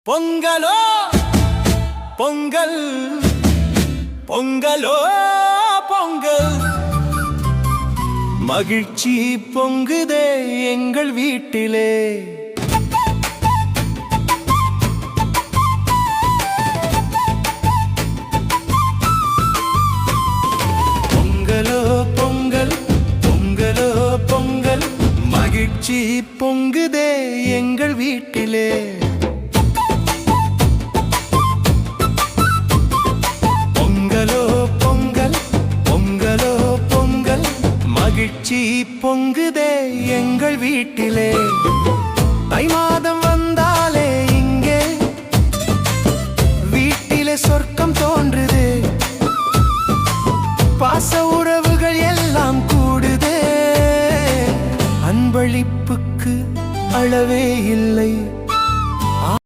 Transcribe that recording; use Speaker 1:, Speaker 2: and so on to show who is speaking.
Speaker 1: பொங்கலோ பொங்கல், பொங்கலோ பொங்கல், மகிழ்ச்சி பொங்குதே எங்கள் வீட்டிலே. பொங்கலோ பொங்கல், பொங்கலோ பொங்கல், மகிழ்ச்சி பொங்குதே எங்கள் வீட்டிலே. மகிழ்ச்சி பொங்குதே எங்கள் வீட்டிலே. தை